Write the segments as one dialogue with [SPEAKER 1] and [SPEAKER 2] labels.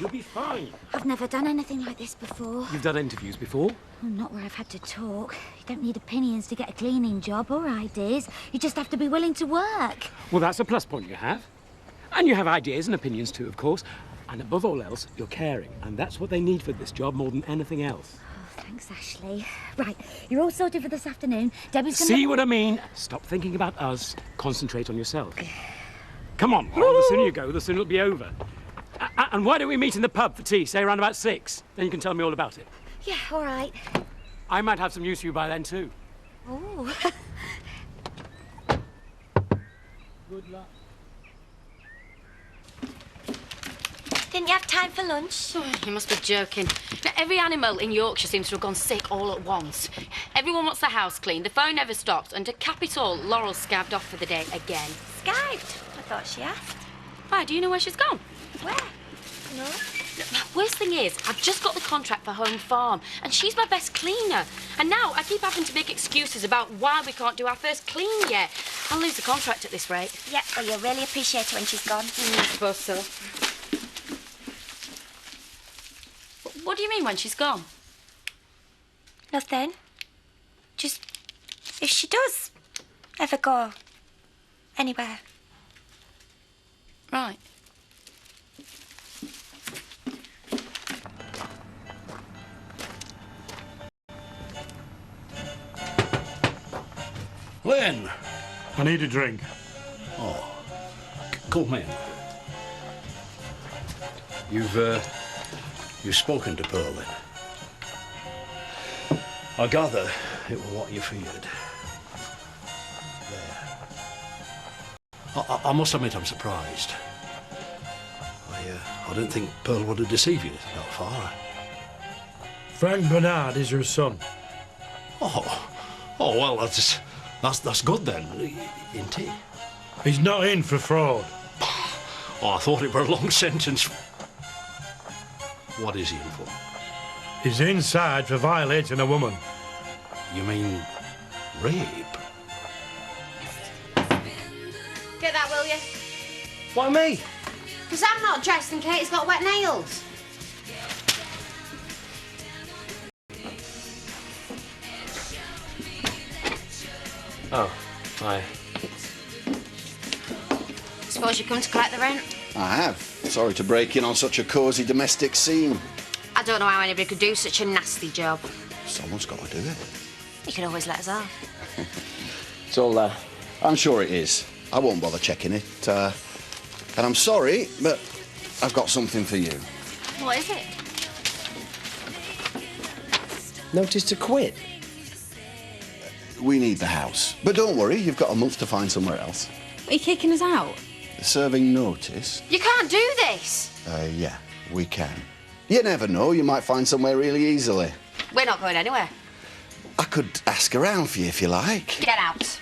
[SPEAKER 1] You'll be fine.
[SPEAKER 2] I've never done anything like this before.
[SPEAKER 1] You've done interviews before?
[SPEAKER 2] Well, not where I've had to talk. You don't need opinions to get a cleaning job or ideas. You just have to be willing to work.
[SPEAKER 1] Well, that's a plus point you have. And you have ideas and opinions too, of course. And above all else, you're caring. And that's what they need for this job more than anything else.
[SPEAKER 2] Oh, thanks, Ashley. Right, you're all sorted for this afternoon. Debbie's gonna...
[SPEAKER 1] See what I mean? Stop thinking about us. Concentrate on yourself. Come on. Well, the sooner you go, the sooner it'll be over. And why don't we meet in the pub for tea, say around about 6? Then you can tell me all about it.
[SPEAKER 2] Yeah, all right.
[SPEAKER 1] I might have some news for you by then, too.
[SPEAKER 2] Oh.
[SPEAKER 1] Good luck.
[SPEAKER 3] Didn't you have time for lunch?
[SPEAKER 4] Oh, you must be joking. Now, every animal in Yorkshire seems to have gone sick all at once. Everyone wants their house cleaned, the phone never stops, and to cap it all, Laurel's scabbed off for the day again.
[SPEAKER 3] Skived? I thought she asked.
[SPEAKER 4] Why, do you know where she's gone?
[SPEAKER 3] Where? No.
[SPEAKER 4] Worst thing is, I've just got the contract for Home Farm, and she's my best cleaner. And now I keep having to make excuses about why we can't do our first clean yet. I'll lose the contract at this rate.
[SPEAKER 3] Yeah, well, you'll really appreciate it when she's gone.
[SPEAKER 4] I suppose so. What do you mean when she's gone?
[SPEAKER 3] Nothing. Just if she does ever go anywhere.
[SPEAKER 4] Right.
[SPEAKER 5] Len!
[SPEAKER 6] I need a drink.
[SPEAKER 5] Oh, come in. You've spoken to Pearl, then? I gather it was what you feared. There. I must admit I'm surprised. I didn't think Pearl would have deceived you that far.
[SPEAKER 6] Frank Bernard is her son.
[SPEAKER 5] Oh, well, that's good then, isn't it?
[SPEAKER 6] He's not in for fraud.
[SPEAKER 5] Oh, I thought it were a long sentence. What is he in for?
[SPEAKER 6] He's inside for violating a woman.
[SPEAKER 5] You mean rape?
[SPEAKER 7] Get that, will you?
[SPEAKER 5] Why me?
[SPEAKER 7] Because I'm not dressed and Kate's got wet nails.
[SPEAKER 1] Oh, hi.
[SPEAKER 7] Suppose you come to collect the rent?
[SPEAKER 8] I have. Sorry to break in on such a cosy domestic scene.
[SPEAKER 7] I don't know how anybody could do such a nasty job.
[SPEAKER 8] Someone's got to do it.
[SPEAKER 7] You can always let us off.
[SPEAKER 8] It's all there. I'm sure it is. I won't bother checking it. And I'm sorry, but I've got something for you.
[SPEAKER 7] What is it?
[SPEAKER 9] Notice to quit.
[SPEAKER 8] We need the house. But don't worry, you've got a month to find somewhere else.
[SPEAKER 7] Are you kicking us out?
[SPEAKER 8] Serving notice?
[SPEAKER 7] You can't do this.
[SPEAKER 8] Yeah, we can. You never know, you might find somewhere really easily.
[SPEAKER 7] We're not going anywhere.
[SPEAKER 8] I could ask around for you if you like.
[SPEAKER 7] Get out.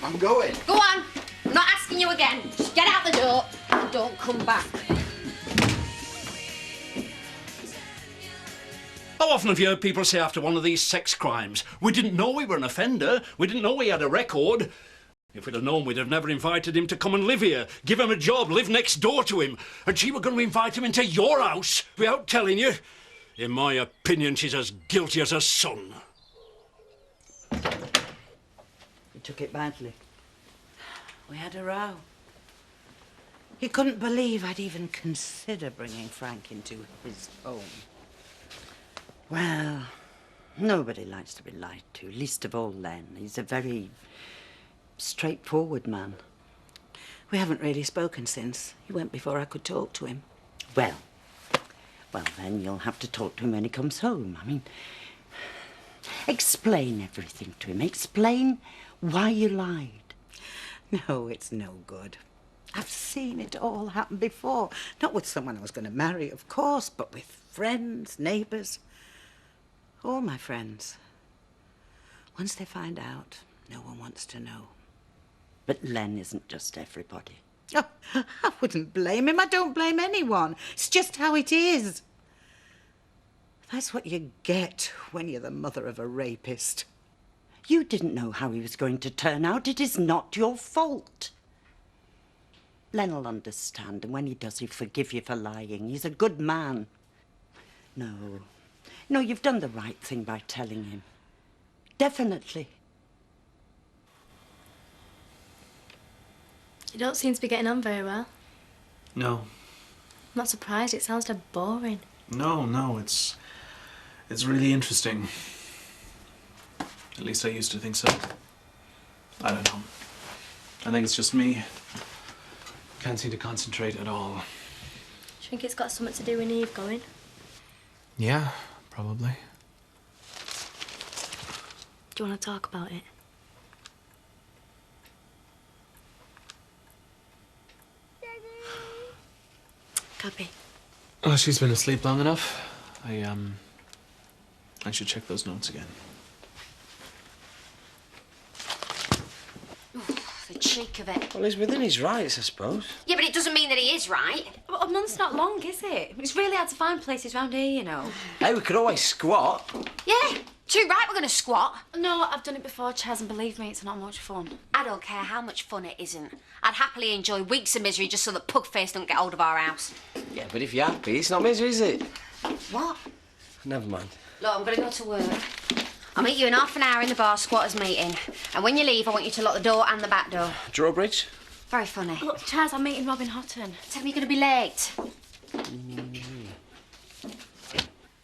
[SPEAKER 8] I'm going.
[SPEAKER 7] Go on. I'm not asking you again. Just get out the door and don't come back.
[SPEAKER 5] How often have you heard people say after one of these sex crimes, we didn't know we were an offender, we didn't know we had a record. If we'd have known, we'd have never invited him to come and live here, give him a job, live next door to him. And she were going to invite him into your house without telling you. In my opinion, she's as guilty as her son.
[SPEAKER 10] He took it badly. We had a row. He couldn't believe I'd even consider bringing Frank into his home. Well, nobody likes to be lied to, least of all Len. He's a very straightforward man. We haven't really spoken since. He went before I could talk to him. Well, then you'll have to talk to him when he comes home. I mean, explain everything to him. Explain why you lied. No, it's no good. I've seen it all happen before. Not with someone I was going to marry, of course, but with friends, neighbours. All my friends. Once they find out, no one wants to know. But Len isn't just everybody. Oh, I wouldn't blame him. I don't blame anyone. It's just how it is. That's what you get when you're the mother of a rapist. You didn't know how he was going to turn out. It is not your fault. Len'll understand, and when he does, he'll forgive you for lying. He's a good man. No. No, you've done the right thing by telling him. Definitely.
[SPEAKER 11] You don't seem to be getting on very well.
[SPEAKER 12] No.
[SPEAKER 11] I'm not surprised. It sounds like boring.
[SPEAKER 12] No, it's really interesting. At least I used to think so. I don't know. I think it's just me. Can't seem to concentrate at all.
[SPEAKER 11] Do you think it's got something to do with Eve going?
[SPEAKER 12] Yeah, probably.
[SPEAKER 11] Do you want to talk about it? Gabby.
[SPEAKER 12] Oh, she's been asleep long enough. I should check those notes again.
[SPEAKER 7] The cheek of it.
[SPEAKER 9] Well, he's within his rights, I suppose.
[SPEAKER 7] Yeah, but it doesn't mean that he is right.
[SPEAKER 11] Well, a month's not long, is it? It's really hard to find places round here, you know.
[SPEAKER 9] Hey, we could always squat.
[SPEAKER 7] Yeah, too right we're going to squat.
[SPEAKER 4] No, I've done it before, Chaz, and believe me, it's not much fun.
[SPEAKER 7] I don't care how much fun it isn't. I'd happily enjoy weeks of misery just so that Pugface don't get hold of our house.
[SPEAKER 9] Yeah, but if you're happy, it's not misery, is it?
[SPEAKER 7] What?
[SPEAKER 9] Never mind.
[SPEAKER 7] Look, I'm going to go to work. I'll meet you in half an hour in the bar squatters meeting. And when you leave, I want you to lock the door and the back door.
[SPEAKER 9] Drawbridge?
[SPEAKER 7] Very funny.
[SPEAKER 11] Look, Chaz, I'm meeting Robin Houghton.
[SPEAKER 7] Tell me you're going to be late.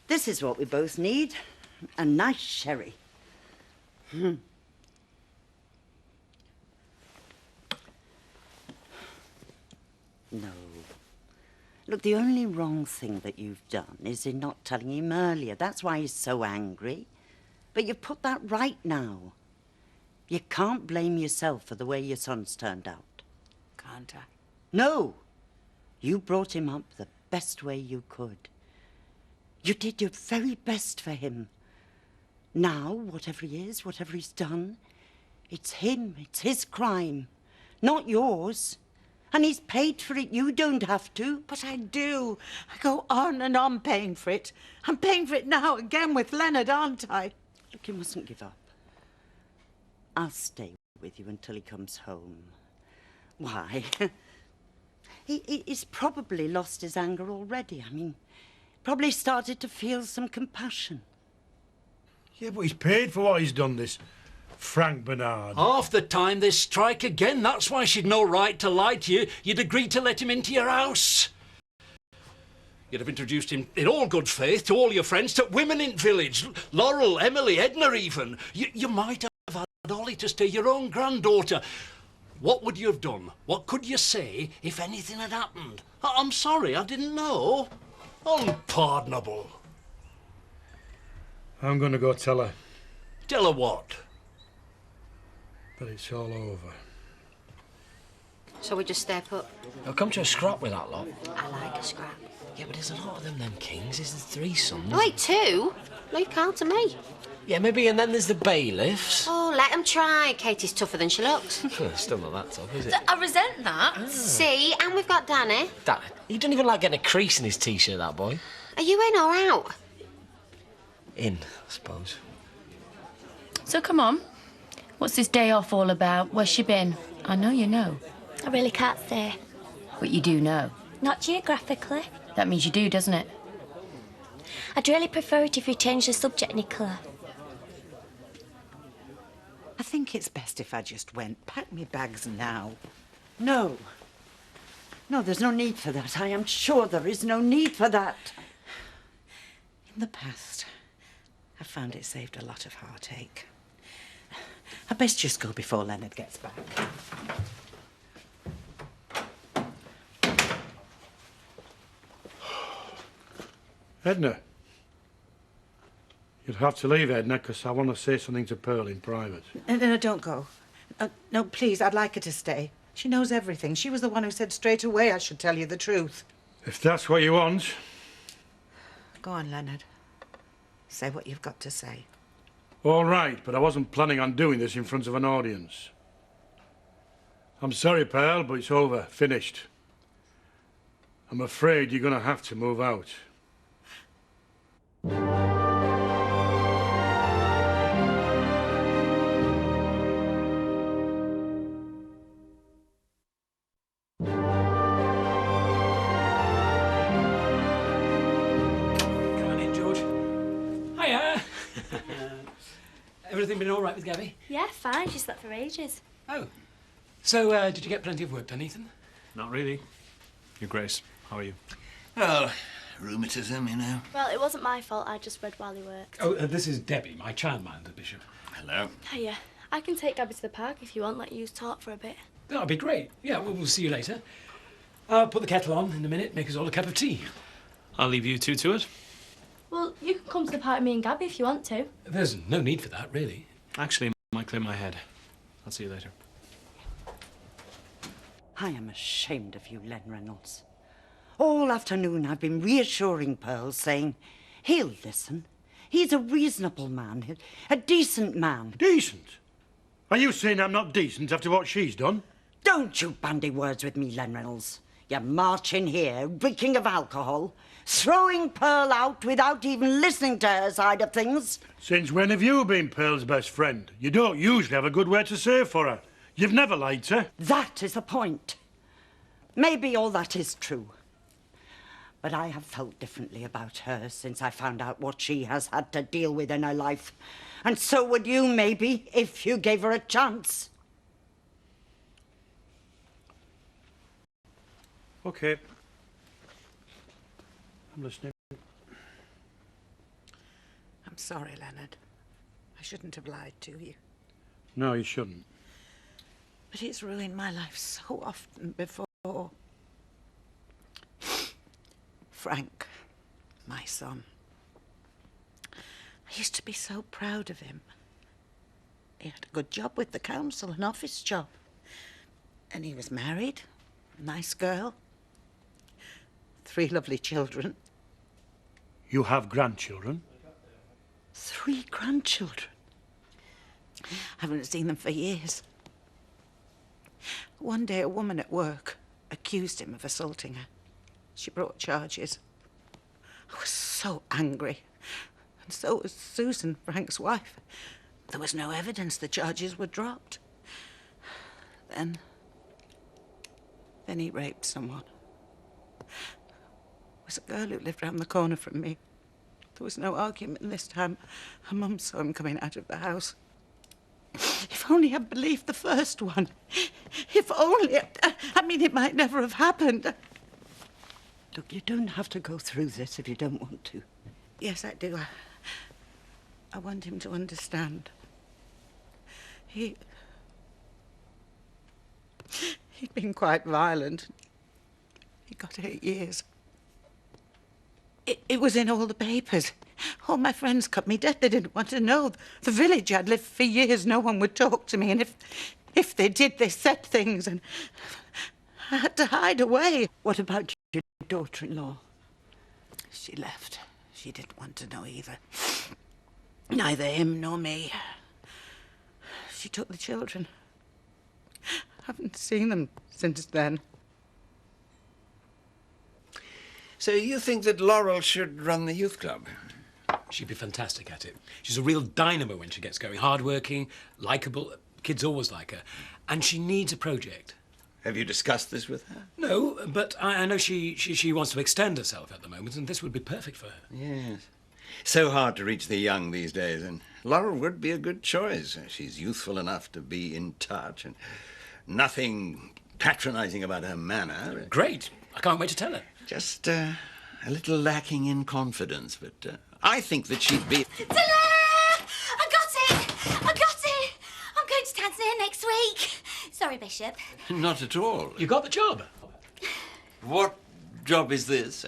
[SPEAKER 10] This is what we both need. A nice sherry. No. Look, the only wrong thing that you've done is in not telling him earlier. That's why he's so angry. But you've put that right now. You can't blame yourself for the way your son's turned out.
[SPEAKER 11] Can't I?
[SPEAKER 10] No. You brought him up the best way you could. You did your very best for him. Now, whatever he is, whatever he's done, it's him, it's his crime, not yours. And he's paid for it. You don't have to. But I do. I go on and on paying for it. I'm paying for it now again with Leonard, aren't I? Look, you mustn't give up. I'll stay with you until he comes home. Why? He's probably lost his anger already. I mean, probably started to feel some compassion.
[SPEAKER 6] Yeah, but he's paid for what he's done, this Frank Bernard.
[SPEAKER 5] Half the time they strike again. That's why she'd no right to lie to you. You'd agreed to let him into your house. You'd have introduced him in all good faith to all your friends, to women in village, Laurel, Emily, Edna even. You might have had Ollie to stay your own granddaughter. What would you have done? What could you say if anything had happened? I'm sorry, I didn't know. Unpardonable.
[SPEAKER 6] I'm going to go tell her
[SPEAKER 5] Tell her what?
[SPEAKER 6] that it's all over.
[SPEAKER 7] So we just stay put.
[SPEAKER 9] I'll come to a scrap with that lot.
[SPEAKER 7] I like a scrap.
[SPEAKER 9] Yeah, but there's a lot of them kings. There's the 3 sons.
[SPEAKER 7] Wait, 2? Leave Carl to me.
[SPEAKER 9] Yeah, maybe, and then there's the bailiffs.
[SPEAKER 7] Oh, let them try. Katie's tougher than she looks.
[SPEAKER 9] Still not that tough, is it?
[SPEAKER 11] I resent that.
[SPEAKER 7] See, and we've got Danny.
[SPEAKER 9] That, he doesn't even like getting a crease in his T-shirt, that boy.
[SPEAKER 7] Are you in or out?
[SPEAKER 9] In, I suppose.
[SPEAKER 4] So come on. What's this day off all about? Where's she been? I know you know.
[SPEAKER 3] I really can't say.
[SPEAKER 4] But you do know.
[SPEAKER 3] Not geographically.
[SPEAKER 4] That means you do, doesn't it?
[SPEAKER 3] I'd really prefer it if you changed the subject, Nicola.
[SPEAKER 10] I think it's best if I just went. Pack me bags now. No. No, there's no need for that. I am sure there is no need for that. In the past, I found it saved a lot of heartache. I best just go before Leonard gets back.
[SPEAKER 6] Edna. You'll have to leave, Edna, because I want to say something to Pearl in private.
[SPEAKER 10] No, don't go. No, please, I'd like her to stay. She knows everything. She was the one who said straight away I should tell you the truth.
[SPEAKER 6] If that's what you want.
[SPEAKER 10] Go on, Leonard. Say what you've got to say.
[SPEAKER 6] All right, but I wasn't planning on doing this in front of an audience. I'm sorry, Pearl, but it's over. Finished. I'm afraid you're going to have to move out.
[SPEAKER 1] everything been all right with Gabby?
[SPEAKER 11] Yeah, fine. She slept for ages.
[SPEAKER 1] Oh. So, did you get plenty of work done, Ethan?
[SPEAKER 12] Not really. Your Grace, how are you?
[SPEAKER 13] Well, rheumatism, you know.
[SPEAKER 11] Well, it wasn't my fault. I just read while he worked.
[SPEAKER 1] Oh, this is Debbie, my childminder, Bishop.
[SPEAKER 13] Hello.
[SPEAKER 11] Hiya. I can take Gabby to the park if you want, let you talk for a bit.
[SPEAKER 1] That'll be great. Yeah, we'll see you later. I'll put the kettle on in a minute, make us all a cup of tea.
[SPEAKER 12] I'll leave you two to it.
[SPEAKER 11] Well, you can come to the park with me and Gabby if you want to.
[SPEAKER 1] There's no need for that, really.
[SPEAKER 12] Actually, I might clear my head. I'll see you later.
[SPEAKER 10] I am ashamed of you, Len Reynolds. All afternoon I've been reassuring Pearl, saying, he'll listen. He's a reasonable man, a decent man.
[SPEAKER 6] Decent? Are you saying I'm not decent after what she's done?
[SPEAKER 10] Don't you bandy words with me, Len Reynolds. You march in here, reeking of alcohol, throwing Pearl out without even listening to her side of things.
[SPEAKER 6] Since when have you been Pearl's best friend? You don't usually have a good word to say for her. You've never liked her.
[SPEAKER 10] That is the point. Maybe all that is true. But I have felt differently about her since I found out what she has had to deal with in her life. And so would you, maybe, if you gave her a chance.
[SPEAKER 6] OK. I'm listening.
[SPEAKER 10] I'm sorry, Leonard. I shouldn't have lied to you.
[SPEAKER 6] No, you shouldn't.
[SPEAKER 10] But he's ruined my life so often before. Frank, my son. I used to be so proud of him. He had a good job with the council, an office job. And he was married, a nice girl. 3 lovely children.
[SPEAKER 6] You have grandchildren?
[SPEAKER 10] 3 grandchildren. Haven't seen them for years. One day a woman at work accused him of assaulting her. She brought charges. I was so angry. And so was Susan, Frank's wife. There was no evidence the charges were dropped. Then he raped someone. It was a girl who lived round the corner from me. There was no argument this time. Her mum saw him coming out of the house. If only I'd believed the first one. If only... I mean, it might never have happened. Look, you don't have to go through this if you don't want to. Yes, I do. I want him to understand. He'd been quite violent. He got 8 years. It was in all the papers. All my friends cut me dead. They didn't want to know. The village I'd lived for years, no one would talk to me. And if they did, they said things. And I had to hide away. What about your daughter-in-law? She left. She didn't want to know either. Neither him nor me. She took the children. Haven't seen them since then.
[SPEAKER 13] So you think that Laurel should run the youth club?
[SPEAKER 1] She'd be fantastic at it. She's a real dynamo when she gets going. Hard-working, likeable. Kids always like her. And she needs a project.
[SPEAKER 13] Have you discussed this with her?
[SPEAKER 1] No, but I know she wants to extend herself at the moment, and this would be perfect for her.
[SPEAKER 13] Yes. So hard to reach the young these days, and Laurel would be a good choice. She's youthful enough to be in touch, and nothing patronising about her manner.
[SPEAKER 1] Great. I can't wait to tell her.
[SPEAKER 13] Just a little lacking in confidence, but I think that she'd be...
[SPEAKER 2] Ta-da! I got it! I got it! I'm going to Tanzania next week. Sorry, Bishop.
[SPEAKER 13] Not at all.
[SPEAKER 1] You got the job.
[SPEAKER 13] What job is this?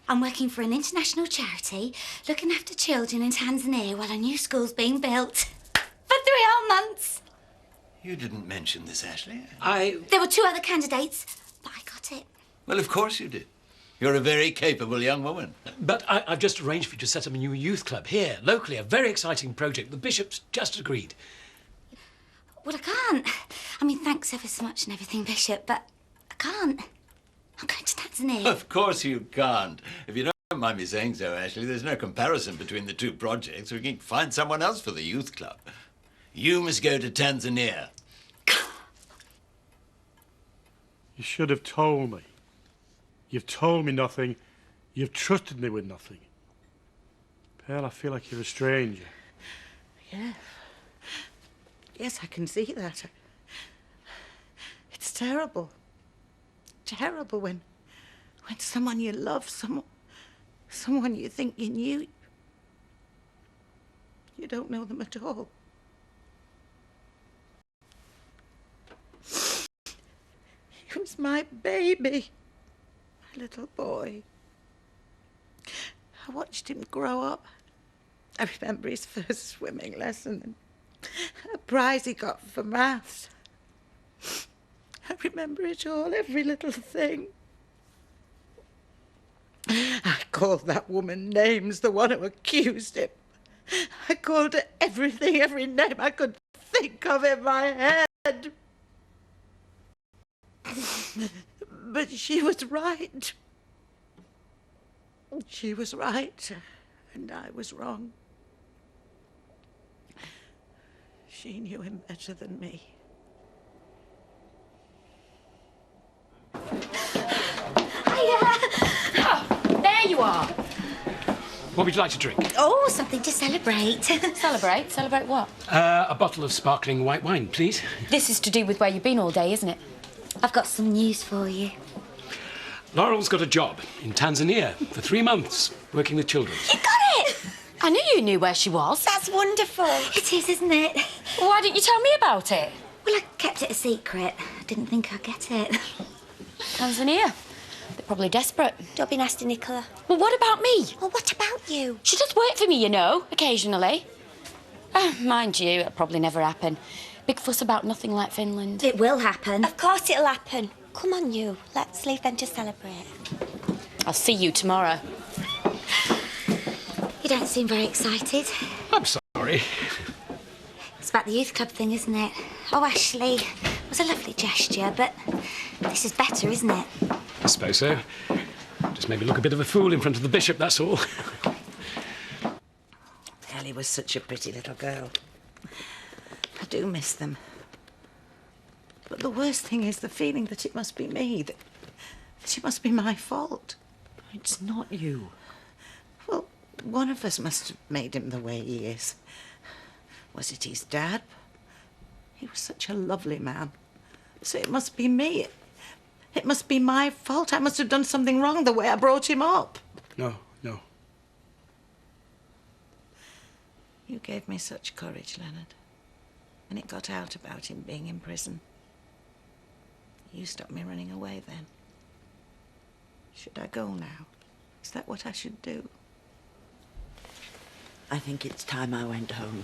[SPEAKER 2] I'm working for an international charity, looking after children in Tanzania while a new school's being built. For 3 whole months.
[SPEAKER 13] You didn't mention this, Ashley.
[SPEAKER 2] There were 2 other candidates, but I got it.
[SPEAKER 13] Well, of course you did. You're a very capable young woman.
[SPEAKER 1] But I've just arranged for you to set up a new youth club here, locally. A very exciting project. The Bishop's just agreed.
[SPEAKER 2] Well, I can't. I mean, thanks ever so much and everything, Bishop, but I can't. I'm going to Tanzania.
[SPEAKER 13] Of course you can't. If you don't mind me saying so, Ashley, there's no comparison between the 2 projects. We can find someone else for the youth club. You must go to Tanzania.
[SPEAKER 6] You should have told me. You've told me nothing. You've trusted me with nothing. Pearl, I feel like you're a stranger.
[SPEAKER 10] Yeah. Yes, I can see that. It's terrible. Terrible when someone you love, someone you think you knew, you don't know them at all. He was my baby, my little boy. I watched him grow up. I remember his first swimming lesson and a prize he got for maths. I remember it all, every little thing. I called that woman names, the one who accused him. I called her everything, every name I could think of in my head. But she was right. She was right, and I was wrong. She knew him better than me.
[SPEAKER 4] Oh, there you are.
[SPEAKER 1] What would you like to drink?
[SPEAKER 2] Oh, something to celebrate.
[SPEAKER 4] Celebrate? Celebrate what?
[SPEAKER 1] A bottle of sparkling white wine, please.
[SPEAKER 4] This is to do with where you've been all day, isn't it?
[SPEAKER 2] I've got some news for you.
[SPEAKER 1] Laurel's got a job in Tanzania for 3 months, working with children.
[SPEAKER 2] You got it!
[SPEAKER 4] I knew you knew where she was.
[SPEAKER 2] That's wonderful. It is, isn't it?
[SPEAKER 4] Why didn't you tell me about it?
[SPEAKER 2] Well, I kept it a secret. I didn't think I'd get it.
[SPEAKER 4] Tanzania. They're probably desperate.
[SPEAKER 3] Don't be nasty, Nicola.
[SPEAKER 4] Well, what about me?
[SPEAKER 3] Well, what about you?
[SPEAKER 4] She does work for me, you know, occasionally. Mind you, it'll probably never happen. Big fuss about nothing like Finland.
[SPEAKER 2] It will happen.
[SPEAKER 3] Of course it'll happen. Come on, you. Let's leave them to celebrate.
[SPEAKER 4] I'll see you tomorrow.
[SPEAKER 2] You don't seem very excited.
[SPEAKER 1] I'm sorry.
[SPEAKER 2] It's about the youth club thing, isn't it? Oh, Ashley, it was a lovely gesture, but this is better, isn't it?
[SPEAKER 1] I suppose so. Just made me look a bit of a fool in front of the bishop, that's all.
[SPEAKER 10] Ellie was such a pretty little girl. I do miss them. But the worst thing is the feeling that it must be me, that it must be my fault.
[SPEAKER 9] It's not you.
[SPEAKER 10] Well, one of us must have made him the way he is. Was it his dad? He was such a lovely man. So it must be me. It must be my fault. I must have done something wrong the way I brought him up.
[SPEAKER 1] No.
[SPEAKER 10] You gave me such courage, Leonard. And it got out about him being in prison. You stopped me running away then. Should I go now? Is that what I should do?
[SPEAKER 9] I think it's time I went home.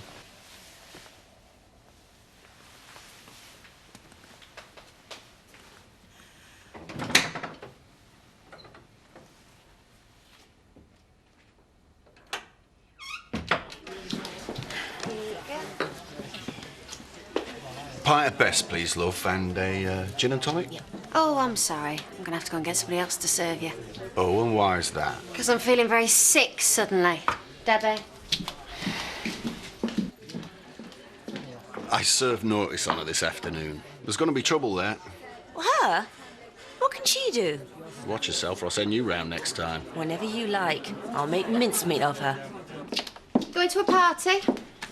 [SPEAKER 8] Pint of best, please, love, and a gin and tonic.
[SPEAKER 7] Oh, I'm sorry. I'm gonna have to go and get somebody else to serve you.
[SPEAKER 8] Oh, and why is that?
[SPEAKER 7] Because I'm feeling very sick suddenly. Debbie?
[SPEAKER 8] I served notice on her this afternoon. There's going to be trouble there.
[SPEAKER 3] Her? What can she do?
[SPEAKER 8] Watch yourself or I'll send you round next time.
[SPEAKER 3] Whenever you like. I'll make mincemeat of her.
[SPEAKER 7] Going to a party?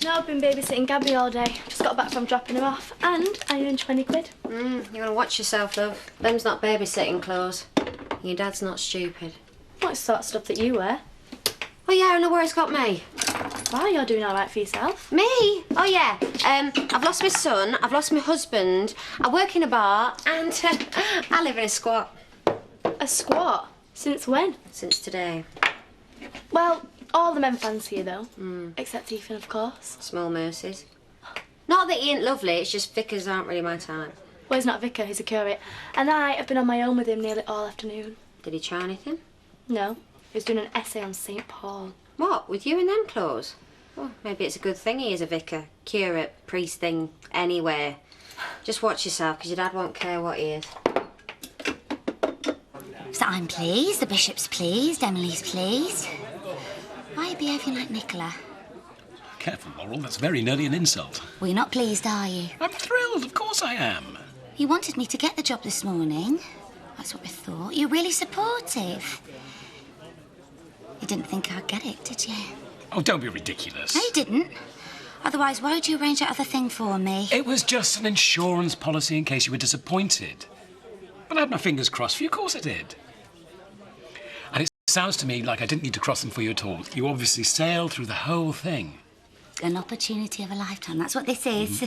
[SPEAKER 11] No, I've been babysitting Gabby all day. Just got back from dropping her off, and I earned 20 quid.
[SPEAKER 7] You're gonna watch yourself, love. Them's not babysitting clothes. Your dad's not stupid.
[SPEAKER 11] What's the sort of stuff that you wear?
[SPEAKER 7] Oh yeah, I know where it's got me.
[SPEAKER 11] Why, you're doing all right for yourself.
[SPEAKER 7] Me? Oh yeah. I've lost my son, I've lost my husband, I work in a bar, and I live in a squat.
[SPEAKER 11] A squat? Since when?
[SPEAKER 7] Since today.
[SPEAKER 11] Well, all the men fancy you, though. Except Ethan, of course.
[SPEAKER 7] Small mercies. Not that he ain't lovely, it's just vicars aren't really my type.
[SPEAKER 11] Well, he's not a vicar, he's a curate. And I have been on my own with him nearly all afternoon.
[SPEAKER 7] Did he try anything?
[SPEAKER 11] No. He was doing an essay on St. Paul.
[SPEAKER 7] What, with you in them clothes? Oh, maybe it's a good thing he is a vicar, curate, priest thing, anywhere. Just watch yourself, because your dad won't care what he is.
[SPEAKER 2] So I'm pleased, the bishop's pleased, Emily's pleased. Why are you behaving like Nicola?
[SPEAKER 1] Careful, Laurel, that's very nearly an insult.
[SPEAKER 2] Well, you're not pleased, are you?
[SPEAKER 1] I'm thrilled, of course I am.
[SPEAKER 2] You wanted me to get the job this morning. That's what we thought. You're really supportive. You didn't think I'd get it, did you?
[SPEAKER 1] Oh, don't be ridiculous.
[SPEAKER 2] No, you didn't. Otherwise, why'd you arrange that other thing for me?
[SPEAKER 1] It was just an insurance policy in case you were disappointed. But I had my fingers crossed for you, of course I did. And it sounds to me like I didn't need to cross them for you at all. You obviously sailed through the whole thing.
[SPEAKER 2] An opportunity of a lifetime, that's what this is.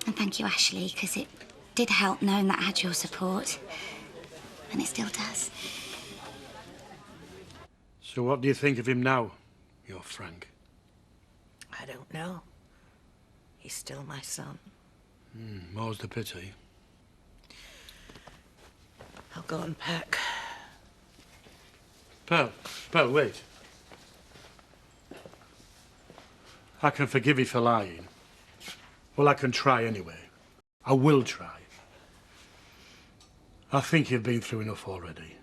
[SPEAKER 2] And thank you, Ashley, because it did help knowing that I had your support. And it still does.
[SPEAKER 6] So what do you think of him now, your Frank?
[SPEAKER 9] I don't know. He's still my son.
[SPEAKER 6] More's the pity.
[SPEAKER 9] I'll go and pack.
[SPEAKER 6] Pearl, wait. I can forgive you for lying. Well, I can try anyway. I will try. I think you've been through enough already.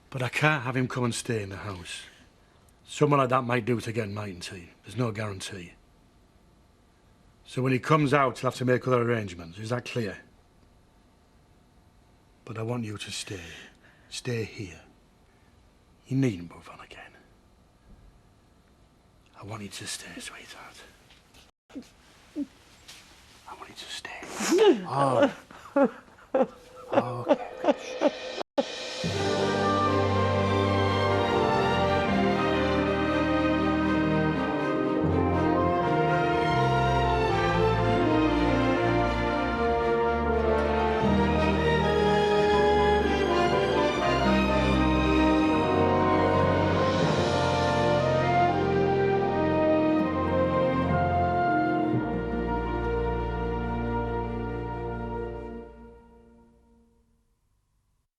[SPEAKER 6] But I can't have him come and stay in the house. Someone like that might do it again, mightn't he? There's no guarantee. So when he comes out, he'll have to make other arrangements. Is that clear? But I want you to stay. Stay here. You needn't move on again. I want you to stay, sweetheart. I want you to stay. Oh. Okay.